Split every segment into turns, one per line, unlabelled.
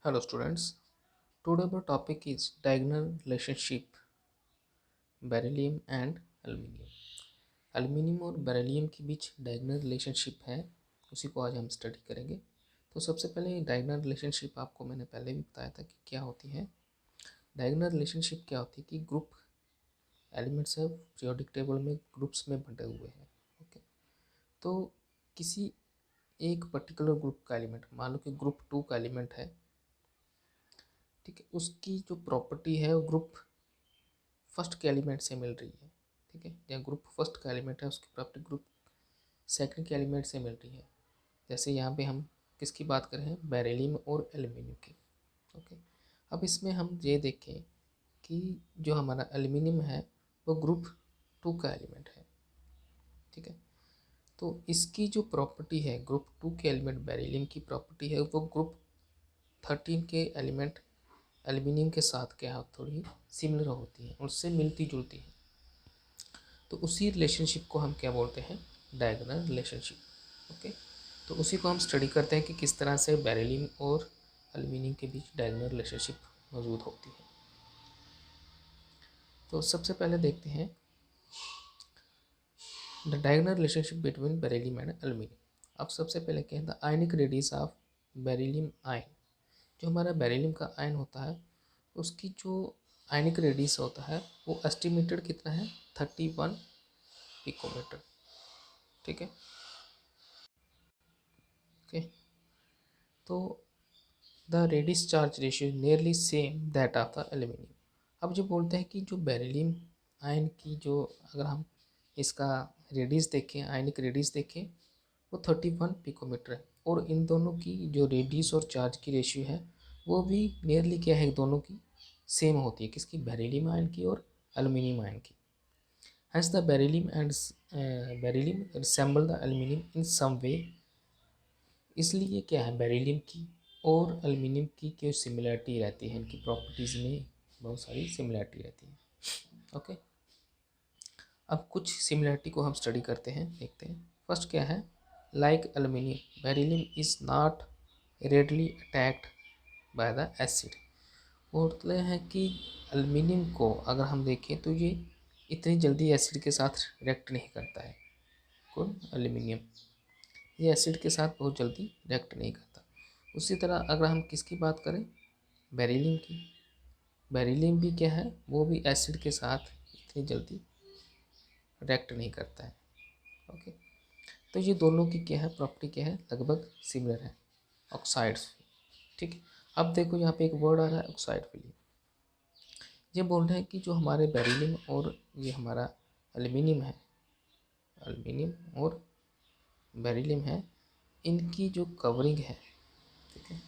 Hello students, today our topic is diagonal relationship beryllium and aluminium. Aluminium और beryllium के बीच diagonal relationship है, उसी को आज हम स्टडी करेंगे। तो सबसे पहले डायगोनल रिलेशनशिप आपको मैंने पहले भी बताया था कि क्या होती है। डायगोनल रिलेशनशिप क्या होती है कि ग्रुप एलिमेंट्स है पीरियोडिक टेबल में ग्रुप्स में बंटे हुए हैं। ओके, तो किसी एक पर्टिकुलर ग्रुप का एलिमेंट, मान लो कि ग्रुप 2 का एलिमेंट है, ठीक है, उसकी जो प्रॉपर्टी है वो ग्रुप फर्स्ट के एलिमेंट से मिल रही है। ठीक है, या ग्रुप फर्स्ट का एलिमेंट है उसकी प्रॉपर्टी ग्रुप सेकंड के एलिमेंट से मिल रही है। जैसे यहाँ पे हम किसकी बात कर रहे हैं, बेरिलियम और एल्यूमिनियम की। ओके, अब इसमें हम ये देखें कि जो हमारा एल्यूमिनियम है वो ग्रुप 2 का एलिमेंट है। ठीक है, तो इसकी जो प्रॉपर्टी है ग्रुप 2 के एलिमेंट बेरिलियम की प्रॉपर्टी है वो ग्रुप 13 के एलिमेंट एल्यूमिनियम के साथ क्या थोड़ी सिमिलर होती है, उससे मिलती जुलती है। तो उसी रिलेशनशिप को हम क्या बोलते हैं, डायगोनल रिलेशनशिप। ओके, तो उसी को हम स्टडी करते हैं कि किस तरह से बेरिलियम और एल्यूमिनियम के बीच डायगोनल रिलेशनशिप मौजूद होती है। तो सबसे पहले देखते हैं the diagonal relationship between beryllium and aluminium. अब सबसे पहले क्या है, the ionic radius of beryllium ion. जो हमारा बेरिलियम का आयन होता है उसकी जो आयनिक रेडियस होता है वो एस्टिमेटेड कितना है, 31 पिकोमीटर। ठीक है, ओके, तो the radius charge ratio nearly same that of the aluminium. अब जो बोलते हैं कि जो बेरिलियम आयन की जो, अगर हम इसका रेडियस देखें, आयनिक रेडियस देखें, वो 31 पिकोमीटर है, और इन दोनों की जो रेडियस और चार्ज की रेशियो है वो भी नियरली क्या है, दोनों की सेम होती है, किसकी, बेरिलियम आयन की और एल्यूमिनियम आयन की। Hence the beryllium and beryllium resemble the aluminium in some way. इसलिए क्या है, बेरिलियम की और एल्यूमिनियम की जो सिमिलरिटी रहती है, इनकी प्रॉपर्टीज़ में बहुत सारी सिमिलरिटी रहती है। ओके, अब कुछ सिमिलरिटी को हम स्टडी करते हैं, देखते हैं। फर्स्ट क्या है, like aluminium beryllium is not readily attacked by the acid. बोलते हैं कि एल्यूमिनियम को अगर हम देखें तो ये इतनी जल्दी एसिड के साथ रिएक्ट नहीं करता है। कौन, एल्यूमिनियम, ये एसिड के साथ बहुत जल्दी रिएक्ट नहीं करता। उसी तरह अगर हम किसकी बात करें, बेरिलियम की, बेरिलियम भी क्या है, वो भी एसिड के साथ इतनी जल्दी रिएक्ट नहीं करता है। ओके, तो ये दोनों की क्या है, प्रॉपर्टी क्या है, लगभग सिमिलर है, ऑक्साइड्स। ठीक है, अब देखो यहाँ पे एक वर्ड आ रहा है ऑक्साइड के लिए। ये बोल रहे हैं कि जो हमारे बेरिलियम और ये हमारा एल्यूमिनियम है, एल्यूमिनियम और बेरिलियम है, इनकी जो कवरिंग है, ठीक है,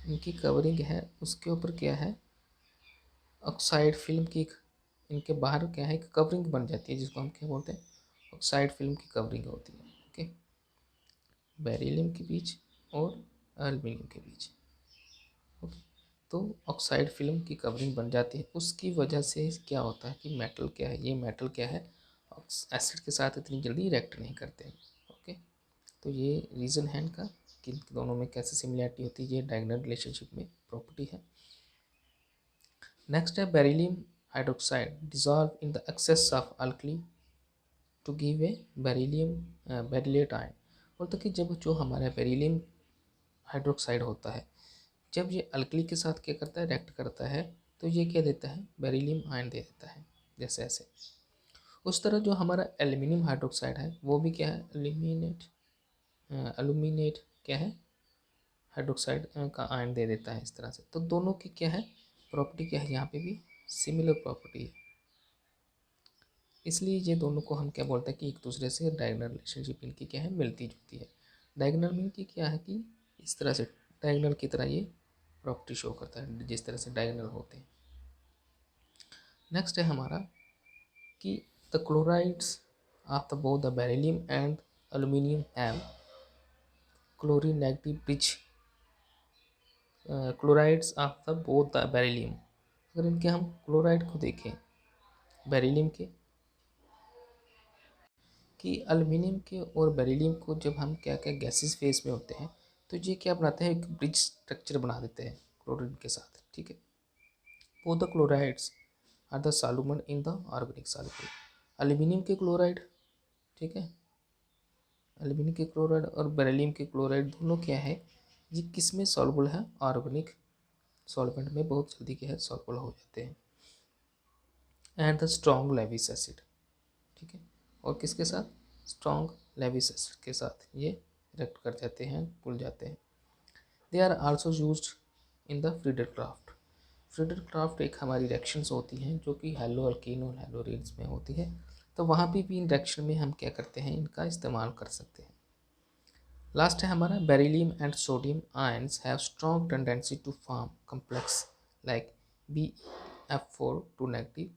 इनकी कवरिंग है उसके ऊपर क्या है, ऑक्साइड फिल्म की, इनके बाहर क्या है, एक कवरिंग बन जाती है जिसको हम क्या बोलते हैं, ऑक्साइड फिल्म की कवरिंग होती है। ओके, बेरिलियम के बीच और एल्यूमिनियम के बीच। ओके, तो ऑक्साइड फिल्म की कवरिंग बन जाती है, उसकी वजह से क्या होता है कि मेटल क्या है, ये मेटल क्या है, एसिड के साथ इतनी जल्दी रिएक्ट नहीं करते हैं। ओके, तो ये रीज़न है इनका कि दोनों में कैसे सिमिलरिटी होती है, ये डायगोनल रिलेशनशिप में प्रॉपर्टी है। नेक्स्ट है beryllium hydroxide dissolve in the excess of alkali to give a beryllium beryllate ion. बोलते कि जब जो हमारा बेरिलियम हाइड्रोक्साइड होता है, जब ये अल्कली के साथ क्या करता है, रिएक्ट करता है, तो ये क्या देता है, बेरिलियम आयन दे देता है, जैसे ऐसे। उस तरह जो हमारा एल्यूमिनियम हाइड्रोक्साइड है वो भी क्या है, एल्यूमिनेट क्या है, हाइड्रोक्साइड का आयन दे देता है, इस तरह से। तो दोनों की क्या है, प्रॉपर्टी क्या है, यहाँ पे भी सिमिलर प्रॉपर्टी है, इसलिए ये दोनों को हम क्या बोलते हैं कि एक दूसरे से डायगोनल रिलेशनशिप इनकी क्या है, मिलती जुलती है। डायगोनल मीन की क्या है कि इस तरह से डायगोनल की तरह ये प्रॉपर्टी शो करता है, जिस तरह से डायगोनल होते हैं। नेक्स्ट है हमारा कि the chlorides of the both the beryllium and aluminium have chlorine negative bridge. Chlorides of the both the beryllium, अगर इनके हम क्लोराइड को देखें बेरिलियम के, कि एल्यूमिनियम के और बेरिलियम को जब हम क्या क्या गैसेस फेज में होते हैं, तो ये क्या बनाते हैं, एक ब्रिज स्ट्रक्चर बना देते हैं क्लोरीन के साथ, ठीक है। Both the chlorides are the soluble in the organic soluble. Aluminium के क्लोराइड, ठीक है, एल्यूमिनियम के क्लोराइड और बेरिलियम के क्लोराइड दोनों क्या है, ये किस में सॉल्युबल है, ऑर्गेनिक सॉल्वेंट में बहुत जल्दी क्या है सॉल्युबल हो जाते हैं। And the strong Lewis acid, ठीक है, और किसके साथ, स्ट्रॉन्ग लेविस एसिड के साथ ये रिएक्ट कर जाते हैं, घुल जाते हैं। They are also used in the Friedel Crafts. Friedel Crafts एक हमारी रिएक्शंस होती हैं जो कि हेलो अल्कीन और हेलोरिन्स में होती है, तो वहाँ पे भी इन रिएक्शन में हम क्या करते हैं, इनका इस्तेमाल कर सकते हैं। लास्ट है हमारा beryllium and sodium ions have strong tendency to form complex like BF4 2 negative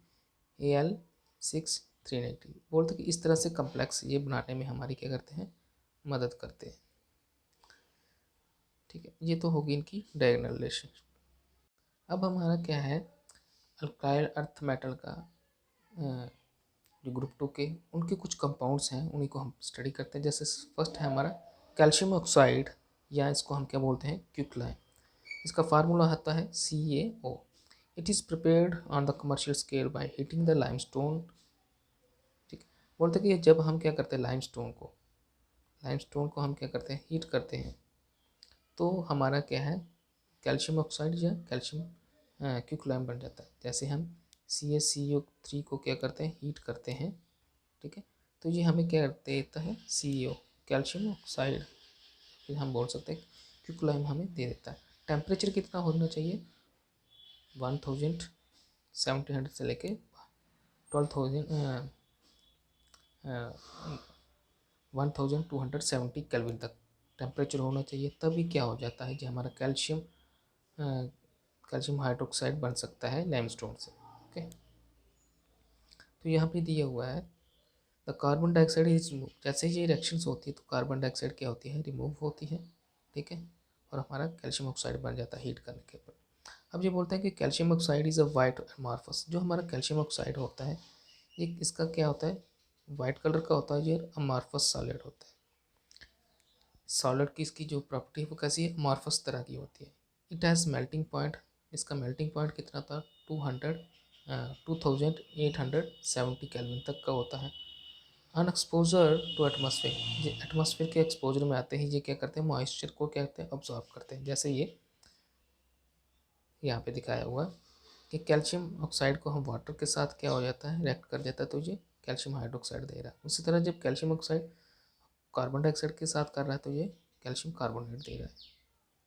Al6 3 negative. बोलते कि इस तरह से कॉम्प्लेक्स ये बनाने में हमारी क्या करते हैं, मदद करते हैं, ठीक है। ये तो होगी इनकी डायगोनल रिलेशन। अब हमारा क्या है, अल्काइल अर्थ मेटल का जो ग्रुप 2 के उनके कुछ कंपाउंड्स हैं उन्हीं को हम स्टडी करते हैं। जैसे फर्स्ट है हमारा कैल्शियम ऑक्साइड, या इसको हम क्या बोलते हैं, क्विकलाइम। इसका फार्मूला आता है CaO। It is prepared on the commercial scale by heating the limestone, ठीक। बोलते कि जब हम क्या करते हैं, लाइमस्टोन को हम क्या करते हैं, हीट करते हैं, तो हमारा क्या है, कैल्शियम ऑक्साइड या कैल्शियम क्विकलाइम बन जाता है। जैसे हम CaCO3 को क्या करते हैं, हीट करते हैं, ठीक है, तो ये हमें क्या देता है, CO कैल्शियम ऑक्साइड, फिर हम बोल सकते हैं क्विकलाइम हमें दे देता है। टेम्परेचर कितना होना चाहिए, 1700 से लेके 1270 केल्विन तक टेम्परेचर होना चाहिए, तभी क्या हो जाता है, जो हमारा कैल्शियम हाइड्रोक्साइड बन सकता है लाइमस्टोन से, ओके। तो यहाँ पे दिया हुआ है the carbon dioxide is remove. जैसे ही ये रिएक्शंस होती है तो कार्बन डाइऑक्साइड क्या होती है, रिमूव होती है, ठीक है, और हमारा कैल्शियम ऑक्साइड बन जाता है हीट करने के बाद। अब ये बोलते हैं कि calcium oxide is a white amorphous. जो हमारा कैल्शियम ऑक्साइड होता है ये इसका क्या होता है, वाइट कलर का होता है, ये अमार्फस सॉलिड होता है। सॉलिड की इसकी जो प्रॉपर्टी है वो कैसी है, अमार्फस तरह की होती है। इट हैज़ मेल्टिंग पॉइंट, इसका मेल्टिंग पॉइंट कितना था, 2870 केल्विन तक का होता है। अन एक्सपोजर टू एटमॉस्फेयर, ये एटमॉस्फेयर के एक्सपोजर में आते ही ये क्या करते हैं, मॉइस्चर को क्या करते हैं, ऑब्जॉर्व करते हैं। जैसे ये यहाँ पे दिखाया हुआ कि कैल्शियम ऑक्साइड को हम वाटर के साथ क्या हो जाता है, रिएक्ट कर जाता है, तो ये कैल्शियम हाइड्रोक्साइड दे रहा है। उसी तरह जब कैल्शियम ऑक्साइड कार्बन डाइऑक्साइड के साथ कर रहा है तो ये कैल्शियम कार्बोनेट दे रहा है।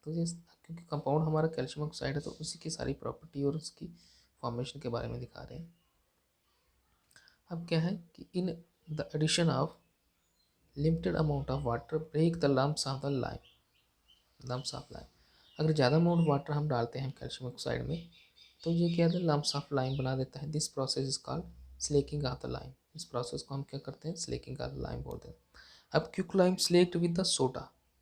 तो ये क्योंकि कंपाउंड हमारा कैल्शियम ऑक्साइड है तो उसी की सारी प्रॉपर्टी और उसकी फॉर्मेशन के बारे में दिखा रहे हैं। अब क्या है कि in the addition of limited amount of water break the lumps of the lime. अगर ज़्यादा अमाउंट वाटर हम डालते हैं कैल्शियम ऑक्साइड में तो ये क्या है, लम्प्स ऑफ लाइम बना देता है। This process is called slaking of the lime. इस प्रोसेस को हम क्या करते हैं, स्लेकिंग ऑफ द लाइम बोलते हैं। अब quicklime slaked with the soda,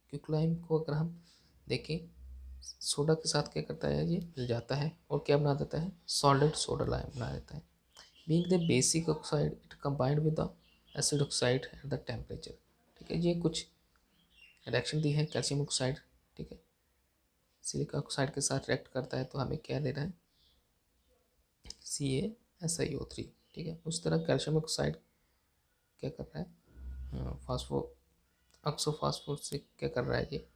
quicklime को अगर हम देखें सोडा के साथ क्या करता है, ये मिल जाता है और क्या बना देता है, सॉलिड सोडा लाइम बना देता है। Being the basic oxide it combined with the acid oxide at the temperature, ठीक है। ये कुछ रिएक्शन दी है कैल्शियम ऑक्साइड, ठीक है, सिलिका ऑक्साइड के साथ रिएक्ट करता है तो हमें क्या दे रहा है, CaSiO3, ठीक है। उस तरह कैल्शियम ऑक्साइड क्या कर रहा है, फास्फो ऑक्सोफॉस्फोर से क्या कर रहा है, ये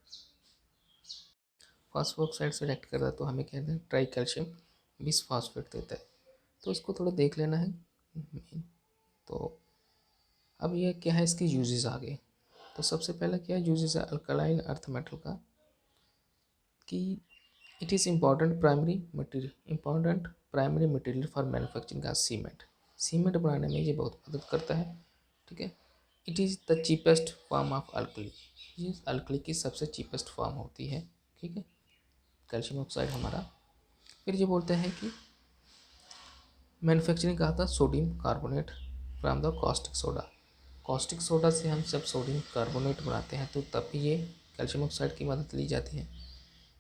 फास्फो ऑक्साइड से रिएक्ट कर रहा है तो हमें क्या देता है, ट्राई कैल्शियम बिसफॉस्फेट देता है। तो इसको थोड़ा देख लेना है। तो अब ये क्या है, इसके यूजेस आगे। तो सबसे पहला क्या यूजेस है अल्कलाइन अर्थ मेटल का, कि it is important primary material for manufacturing का सीमेंट बनाने में ये बहुत मदद करता है, ठीक है। It is the cheapest form of alkali, ये अल्कली की सबसे चीपेस्ट फॉर्म होती है, ठीक है, कैल्शियम ऑक्साइड हमारा। फिर ये बोलते हैं कि मैन्युफैक्चरिंग का था sodium carbonate from the caustic soda से हम जब सोडियम कार्बोनेट बनाते हैं तो तब भी ये कैल्शियम ऑक्साइड की मदद ली जाती है।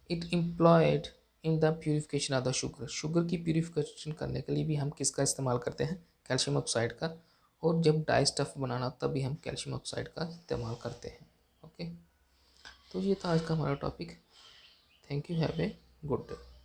It employed in the purification of the sugar की प्यूरिफिकेशन करने के लिए भी हम किसका इस्तेमाल करते हैं, कैल्शियम ऑक्साइड का। और जब डाई स्टफ बनाना तब भी हम कैल्शियम ऑक्साइड का इस्तेमाल करते हैं, ओके। तो ये था आज का हमारा topic. Thank you, have a good day.